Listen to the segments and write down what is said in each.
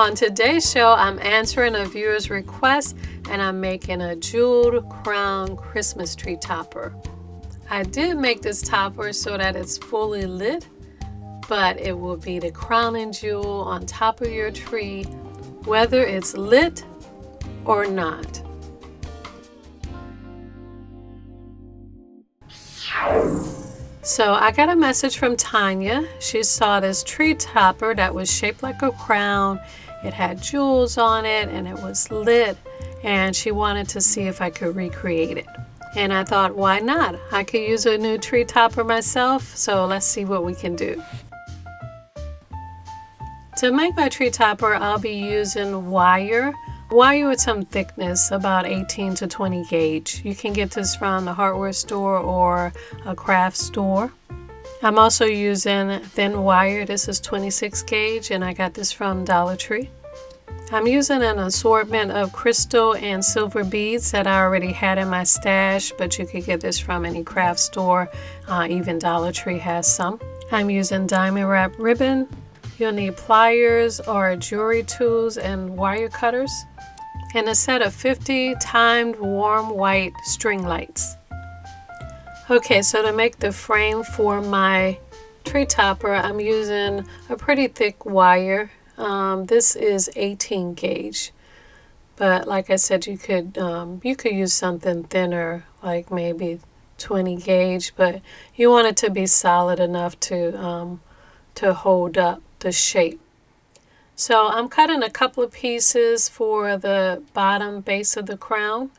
On today's show, I'm answering a viewer's request and I'm making a jeweled crown Christmas tree topper. I did make this topper so that it's fully lit, but it will be the crowning jewel on top of your tree, whether it's lit or not. So I got a message from Tanya. She saw this tree topper that was shaped like a crown. It had jewels on it and it was lit, and she wanted to see if I could recreate it. And I thought, why not? I could use a new tree topper myself, so let's see what we can do. To make my tree topper, I'll be using wire with some thickness, about 18 to 20 gauge. You can get this from the hardware store or a craft store. I'm also using thin wire. This is 26 gauge and I got this from Dollar Tree. I'm using an assortment of crystal and silver beads that I already had in my stash, but you could get this from any craft store. Even Dollar Tree has some. I'm using diamond wrap ribbon. You'll need pliers or jewelry tools and wire cutters, and a set of 50 timed warm white string lights. Okay, so to make the frame for my tree topper, I'm using a pretty thick wire. This is 18 gauge, but like I said, you could use something thinner, like maybe 20 gauge, but you want it to be solid enough to hold up the shape. So I'm cutting a couple of pieces for the bottom base of the crown.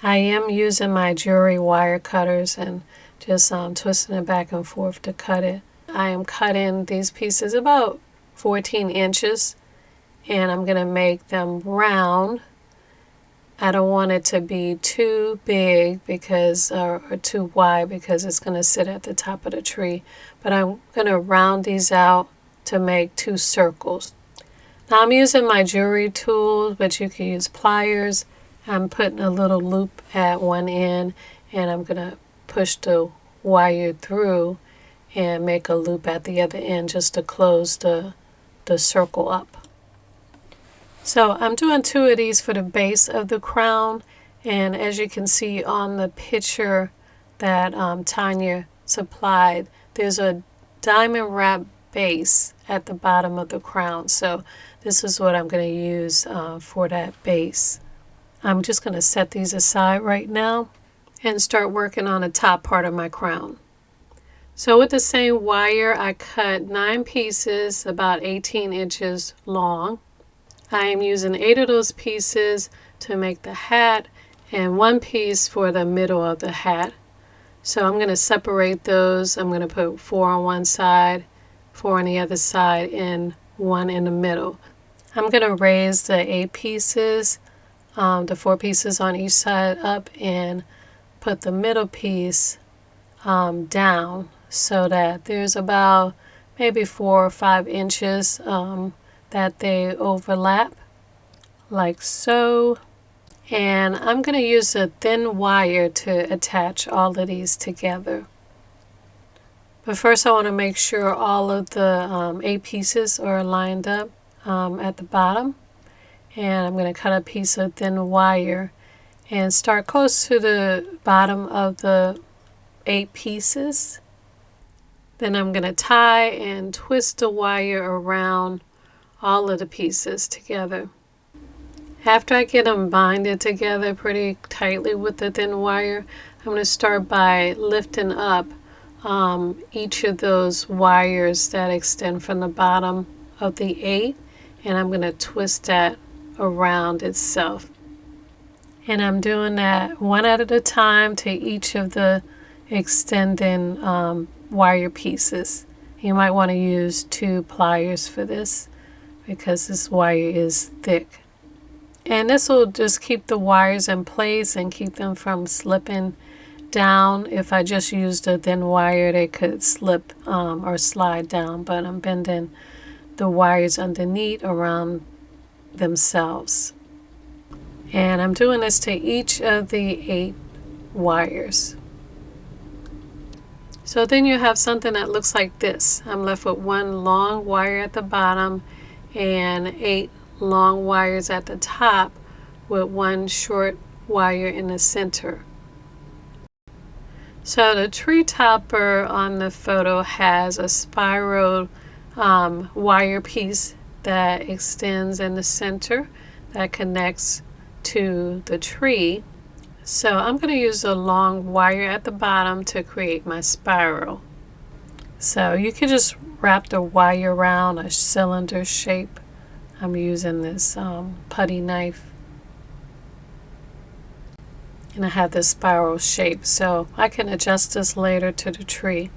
I am using my jewelry wire cutters and just twisting it back and forth to cut it. I am cutting these pieces about 14 inches and I'm going to make them round. I don't want it to be too big because or too wide because it's going to sit at the top of the tree. But I'm going to round these out to make two circles. Now I'm using my jewelry tools, but you can use pliers. I'm putting a little loop at one end and I'm going to push the wire through and make a loop at the other end just to close the circle up. So I'm doing two of these for the base of the crown, and as you can see on the picture that Tanya supplied, there's a diamond wrap base at the bottom of the crown. So this is what I'm going to use for that base. I'm just going to set these aside right now and start working on the top part of my crown. So with the same wire, I cut 9 pieces about 18 inches long. I am using 8 of those pieces to make the hat and 1 piece for the middle of the hat. So I'm going to separate those. I'm going to put 4 on one side, 4 on the other side, and 1 in the middle. I'm going to raise the 8 pieces, the 4 pieces on each side up, and put the middle piece down so that there's about maybe 4 or 5 inches that they overlap, like so. And I'm going to use a thin wire to attach all of these together. But first I want to make sure all of the 8 pieces are lined up at the bottom. And I'm going to cut a piece of thin wire and start close to the bottom of the 8 pieces. Then I'm going to tie and twist the wire around all of the pieces together. After I get them binded together pretty tightly with the thin wire, I'm going to start by lifting up each of those wires that extend from the bottom of the 8, and I'm going to twist that around itself. And I'm doing that one at a time to each of the extending wire pieces. You might want to use 2 pliers for this because this wire is thick. And this will just keep the wires in place and keep them from slipping down. If I just used a thin wire, they could slip or slide down, but I'm bending the wires underneath around themselves. And I'm doing this to each of the 8 wires. So then you have something that looks like this. I'm left with 1 long wire at the bottom and 8 long wires at the top with one short wire in the center. So the tree topper on the photo has a spiral wire piece that extends in the center that connects to the tree. So I'm going to use a long wire at the bottom to create my spiral. So you can just wrap the wire around a cylinder shape. I'm using this putty knife. And I have this spiral shape, so I can adjust this later to the tree.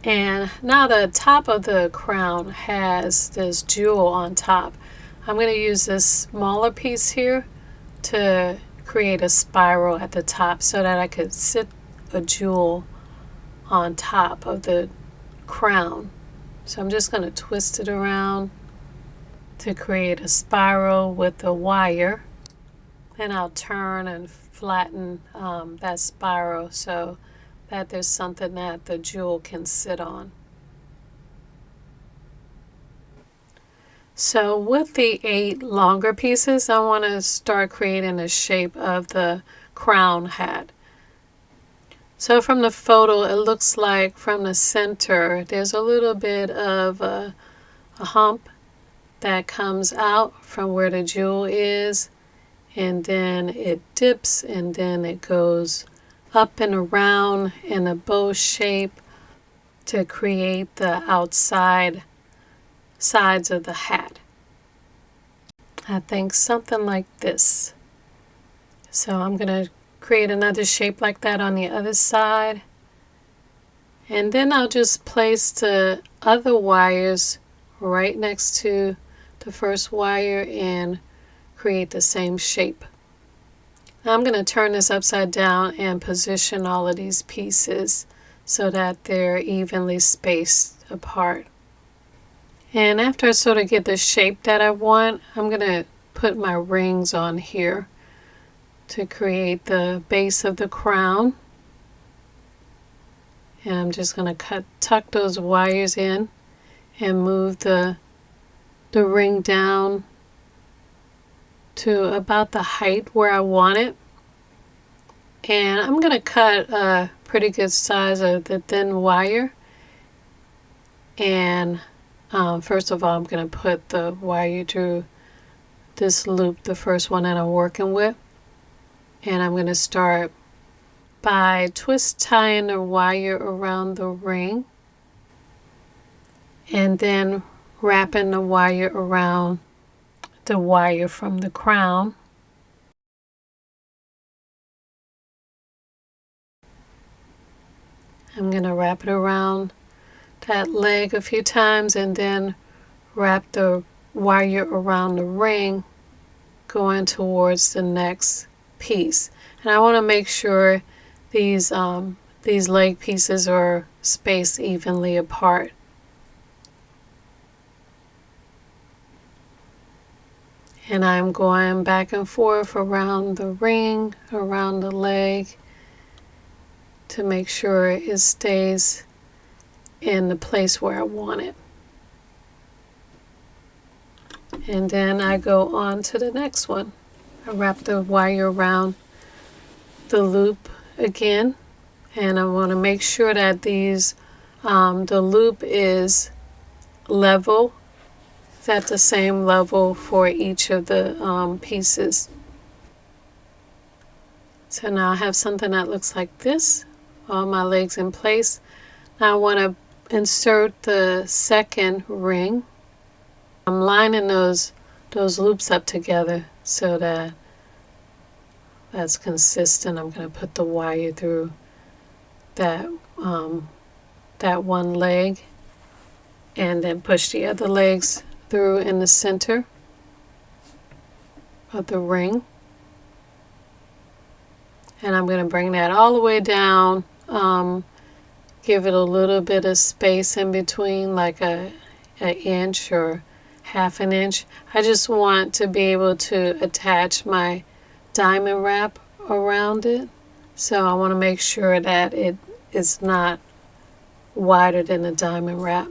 And now the top of the crown has this jewel on top. I'm going to use this smaller piece here to create a spiral at the top so that I could sit a jewel on top of the crown. So I'm just going to twist it around to create a spiral with the wire. Then I'll turn and flatten that spiral so that there's something that the jewel can sit on. So with the 8 longer pieces, I want to start creating the shape of the crown hat. So from the photo, it looks like from the center, there's a little bit of a hump that comes out from where the jewel is, and then it dips, and then it goes up and around in a bow shape to create the outside sides of the hat. I think something like this. So I'm going to create another shape like that on the other side, and then I'll just place the other wires right next to the first wire and create the same shape. Now I'm going to turn this upside down and position all of these pieces so that they're evenly spaced apart. And after I sort of get the shape that I want, I'm going to put my rings on here to create the base of the crown. And I'm just going to tuck those wires in and move the ring down to about the height where I want it. And I'm going to cut a pretty good size of the thin wire. And first of all, I'm going to put the wire through this loop, the first one that I'm working with. And I'm going to start by twist tying the wire around the ring, and then wrapping the wire around the wire from the crown. I'm going to wrap it around that leg a few times and then wrap the wire around the ring going towards the next piece. And I want to make sure these leg pieces are spaced evenly apart. And I'm going back and forth around the ring, around the leg, to make sure it stays in the place where I want it. And then I go on to the next one. I wrap the wire around the loop again, and I want to make sure that the loop is level. It's at the same level for each of the pieces. So now I have something that looks like this, all my legs in place. Now I want to insert the second ring. I'm lining those loops up together so that that's consistent. I'm going to put the wire through that one leg and then push the other legs through in the center of the ring. And I'm going to bring that all the way down, give it a little bit of space in between, like an inch or half an inch. I just want to be able to attach my diamond wrap around it. So I want to make sure that it is not wider than the diamond wrap.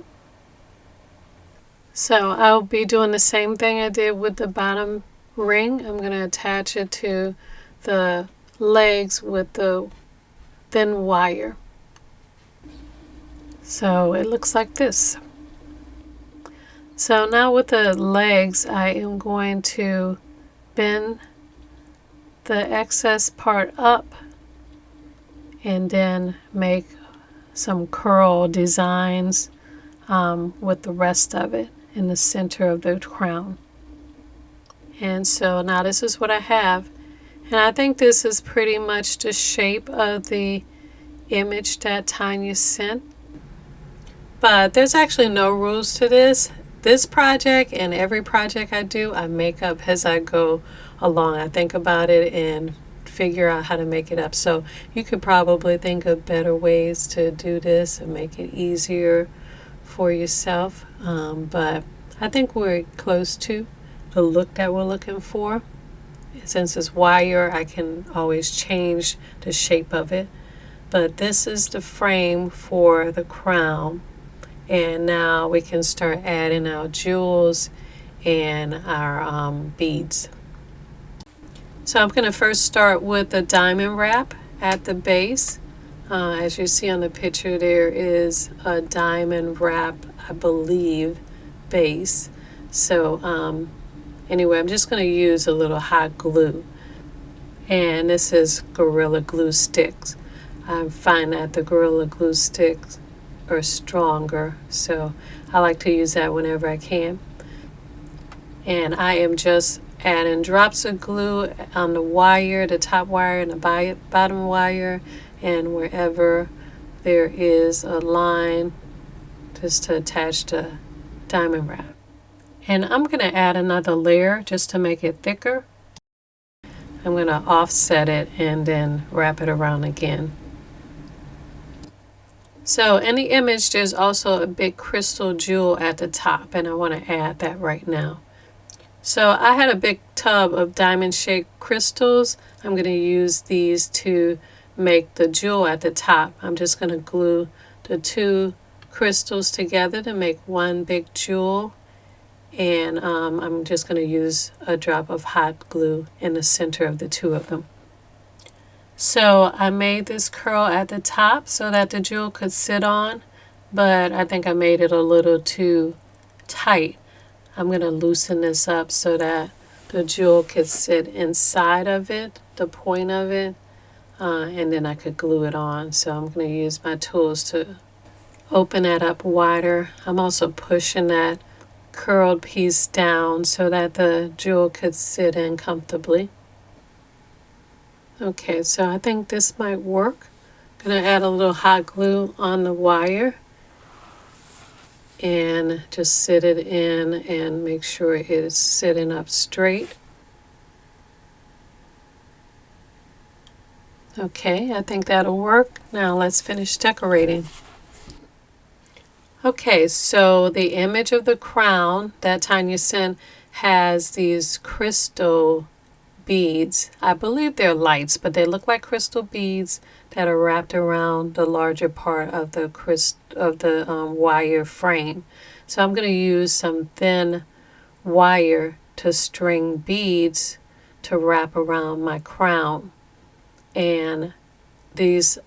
So I'll be doing the same thing I did with the bottom ring. I'm going to attach it to the legs with the thin wire. So it looks like this. So now with the legs, I am going to bend the excess part up and then make some curl designs with the rest of it in the center of the crown. And so now this is what I have. And I think this is pretty much the shape of the image that Tanya sent. But there's actually no rules to this. This project and every project I do, I make up as I go along. I think about it and figure out how to make it up. So you could probably think of better ways to do this and make it easier for yourself. But I think we're close to the look that we're looking for. Since it's wire, I can always change the shape of it. But this is the frame for the crown. And now we can start adding our jewels and our beads. So I'm going to first start with the diamond wrap at the base. As you see on the picture, there is a diamond wrap, I believe, base. So anyway, I'm just going to use a little hot glue. And this is Gorilla Glue sticks. I find that the Gorilla Glue sticks are stronger, so I like to use that whenever I can. And I am just adding drops of glue on the wire, the top wire and the bottom wire, and wherever there is a line, just to attach the diamond wrap. And I'm going to add another layer just to make it thicker. I'm going to offset it and then wrap it around again. So in the image, there's also a big crystal jewel at the top, and I want to add that right now. So I had a big tub of diamond-shaped crystals. I'm going to use these to make the jewel at the top. I'm just going to glue the two crystals together to make one big jewel. And I'm just going to use a drop of hot glue in the center of the two of them. So I made this curl at the top so that the jewel could sit on, but I think I made it a little too tight. I'm going to loosen this up so that the jewel could sit inside of it, the point of it, and then I could glue it on. So I'm going to use my tools to open that up wider. I'm also pushing that curled piece down so that the jewel could sit in comfortably. Okay, so I think this might work. I'm going to add a little hot glue on the wire and just sit it in and make sure it is sitting up straight. Okay, I think that'll work. Now let's finish decorating. Okay, so the image of the crown that Tanya sent has these crystal beads. I believe they're lights, but they look like crystal beads that are wrapped around the larger part of the wire frame. So I'm going to use some thin wire to string beads to wrap around my crown. And these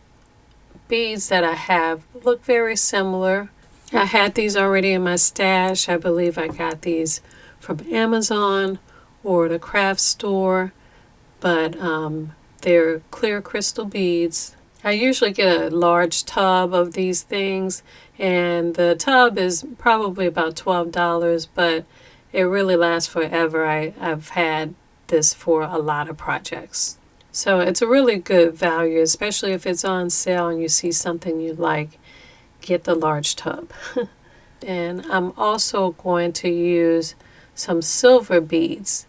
beads that I have look very similar. I had these already in my stash. I believe I got these from Amazon or the craft store, but they're clear crystal beads. I usually get a large tub of these things, and the tub is probably about $12, but it really lasts forever. I've had this for a lot of projects. So it's a really good value, especially if it's on sale and you see something you like, get the large tub. And I'm also going to use some silver beads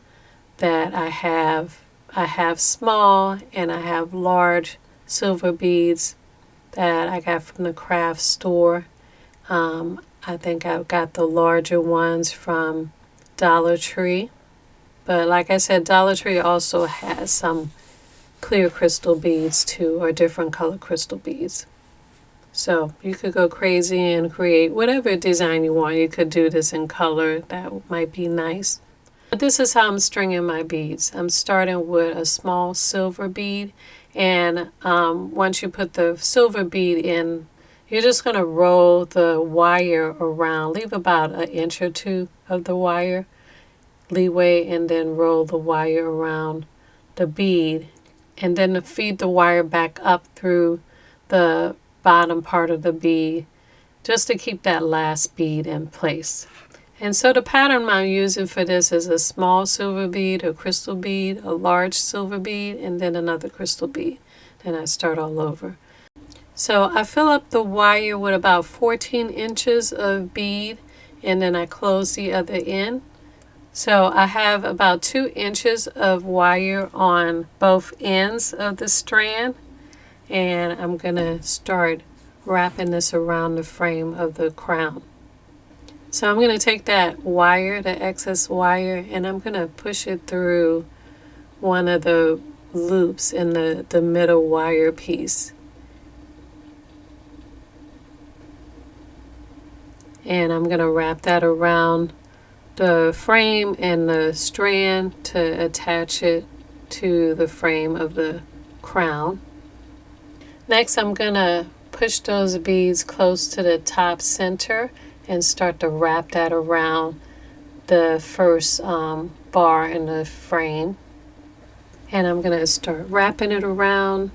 that I have. I have small and I have large silver beads that I got from the craft store. I think I've got the larger ones from Dollar Tree. But like I said, Dollar Tree also has some clear crystal beads too, or different color crystal beads. So you could go crazy and create whatever design you want. You could do this in color. That might be nice. But this is how I'm stringing my beads. I'm starting with a small silver bead, and once you put the silver bead in, you're just going to roll the wire around. Leave about an inch or two of the wire leeway, and then roll the wire around the bead, and then feed the wire back up through the bottom part of the bead just to keep that last bead in place. And so the pattern I'm using for this is a small silver bead, a crystal bead, a large silver bead, and then another crystal bead. Then I start all over. So I fill up the wire with about 14 inches of bead, and then I close the other end. So I have about 2 inches of wire on both ends of the strand, and I'm going to start wrapping this around the frame of the crown. So I'm going to take that wire, the excess wire, and I'm going to push it through one of the loops in the middle wire piece. And I'm going to wrap that around the frame and the strand to attach it to the frame of the crown. Next, I'm going to push those beads close to the top center and start to wrap that around the first bar in the frame. And I'm going to start wrapping it around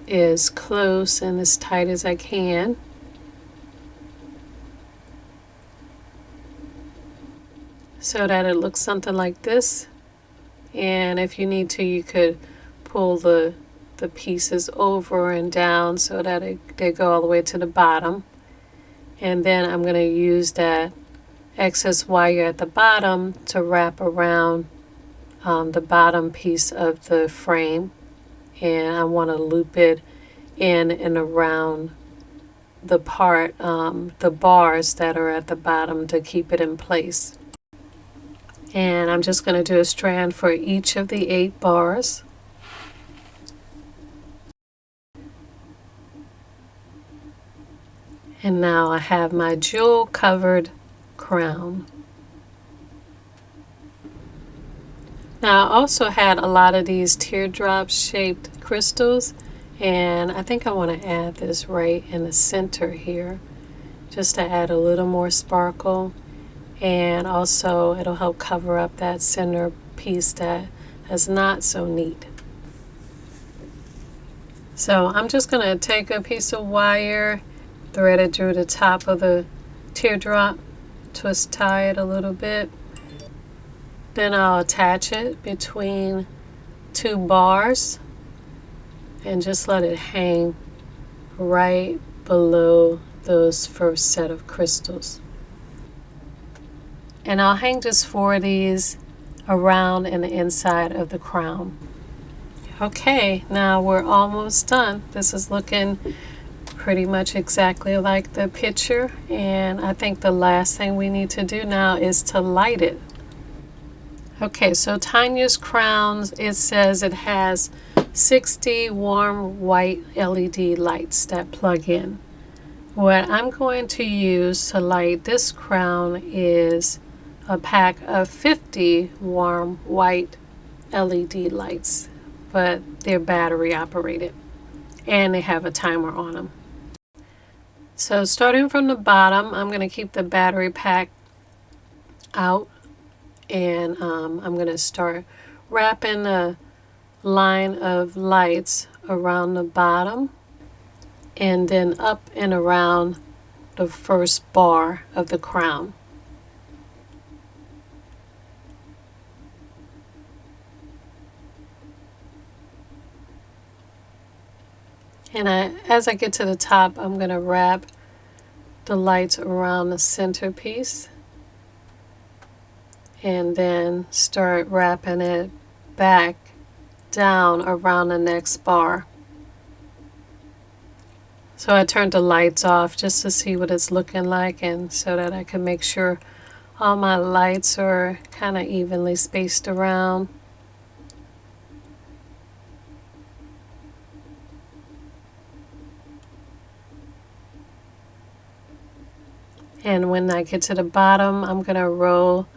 as close and as tight as I can. So that it looks something like this. And if you need to, you could pull the pieces over and down so that they go all the way to the bottom. And then I'm going to use that excess wire at the bottom to wrap around the bottom piece of the frame. And I want to loop it in and around the part, the bars that are at the bottom to keep it in place. And I'm just going to do a strand for each of the 8 bars. And now I have my jewel covered crown. Now I also had a lot of these teardrop shaped crystals, and I think I want to add this right in the center here just to add a little more sparkle, and also it'll help cover up that center piece that is not so neat. So I'm just going to take a piece of wire, thread it through the top of the teardrop, twist tie it a little bit. Then I'll attach it between 2 bars and just let it hang right below those first set of crystals. And I'll hang just 4 of these around in the inside of the crown. Okay, now we're almost done. This is looking pretty much exactly like the picture, and I think the last thing we need to do now is to light it. Okay, so Tanya's crowns, it says it has 60 warm white LED lights that plug in. What I'm going to use to light this crown is a pack of 50 warm white LED lights, but they're battery operated and they have a timer on them. So starting from the bottom, I'm going to keep the battery pack out, and I'm going to start wrapping a line of lights around the bottom and then up and around the first bar of the crown. And as I get to the top, I'm going to wrap the lights around the centerpiece and then start wrapping it back down around the next bar. So I turned the lights off just to see what it's looking like, and so that I can make sure all my lights are kind of evenly spaced around. And when I get to the bottom, I'm going to roll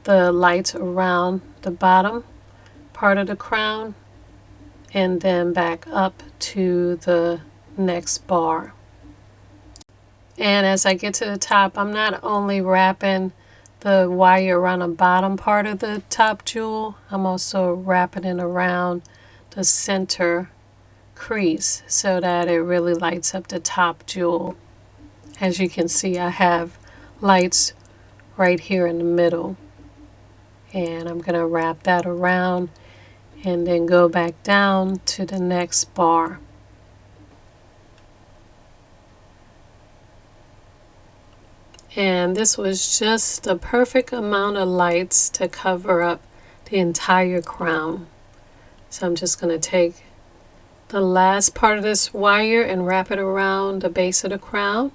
the lights around the bottom part of the crown and then back up to the next bar. And as I get to the top, I'm not only wrapping the wire around the bottom part of the top jewel, I'm also wrapping it around the center crease so that it really lights up the top jewel. As you can see, I have lights right here in the middle, and I'm going to wrap that around and then go back down to the next bar. And this was just the perfect amount of lights to cover up the entire crown. So I'm just going to take the last part of this wire and wrap it around the base of the crown,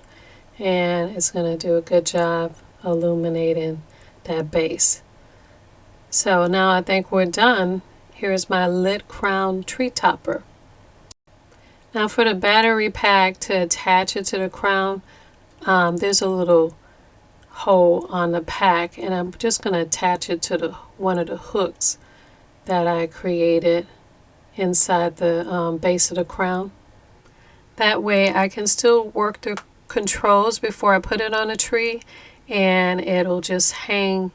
and it's going to do a good job illuminating that base. So now I think we're done. Here's my lit crown tree topper. Now for the battery pack to attach it to the crown, there's a little hole on the pack, and I'm just going to attach it to one of the hooks that I created inside the base of the crown. That way I can still work the controls before I put it on a tree, and it'll just hang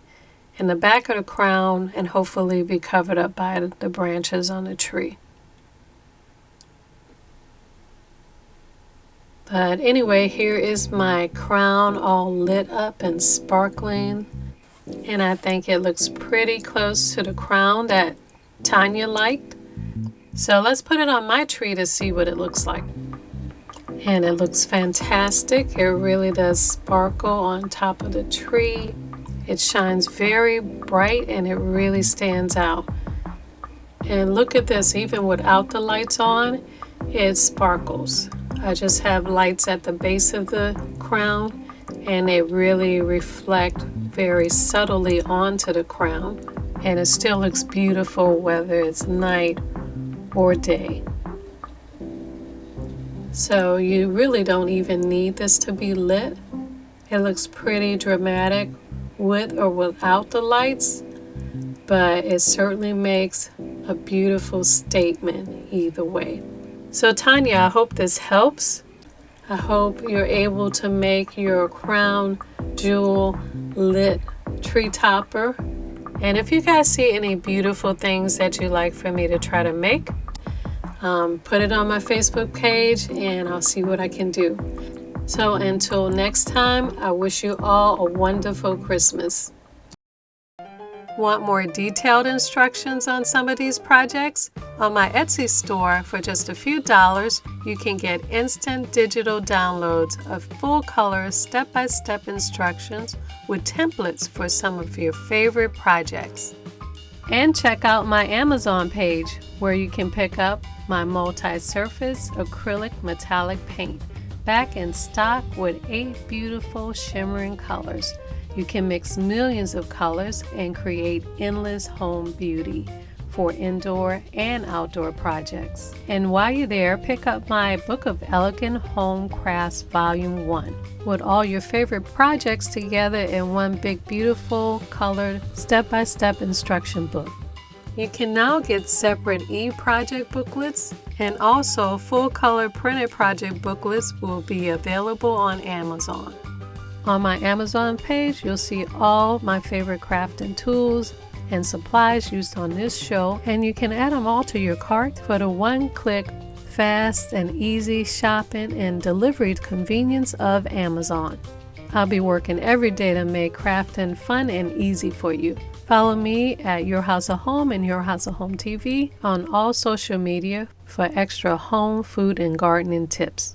in the back of the crown and hopefully be covered up by the branches on the tree. But anyway, here is my crown all lit up and sparkling, and I think it looks pretty close to the crown that Tanya liked. So let's put it on my tree to see what it looks like. And it looks fantastic. It really does sparkle on top of the tree. It shines very bright and it really stands out. And look at this, even without the lights on, it sparkles. I just have lights at the base of the crown, and they really reflect very subtly onto the crown, and it still looks beautiful whether it's night or day. So you really don't even need this to be lit. It looks pretty dramatic with or without the lights, but it certainly makes a beautiful statement either way. So Tanya, I hope this helps. I hope you're able to make your crown jewel lit tree topper. And if you guys see any beautiful things that you'd like for me to try to make, put it on my Facebook page and I'll see what I can do. So until next time, I wish you all a wonderful Christmas. Want more detailed instructions on some of these projects? On my Etsy store, for just a few dollars, you can get instant digital downloads of full-color step-by-step instructions with templates for some of your favorite projects. And check out my Amazon page, where you can pick up my multi-surface acrylic metallic paint, back in stock with 8 beautiful shimmering colors. You can mix millions of colors and create endless home beauty for indoor and outdoor projects. And while you're there, pick up my Book of Elegant Home Crafts Volume 1 with all your favorite projects together in one big beautiful colored step-by-step instruction book. You can now get separate e-project booklets, and also full-color printed project booklets will be available on Amazon. On my Amazon page, you'll see all my favorite crafting tools and supplies used on this show, and you can add them all to your cart for the one-click, fast and easy shopping and delivery convenience of Amazon. I'll be working every day to make crafting fun and easy for you. Follow me at Your House of Home and Your House of Home TV on all social media for extra home, food, and gardening tips.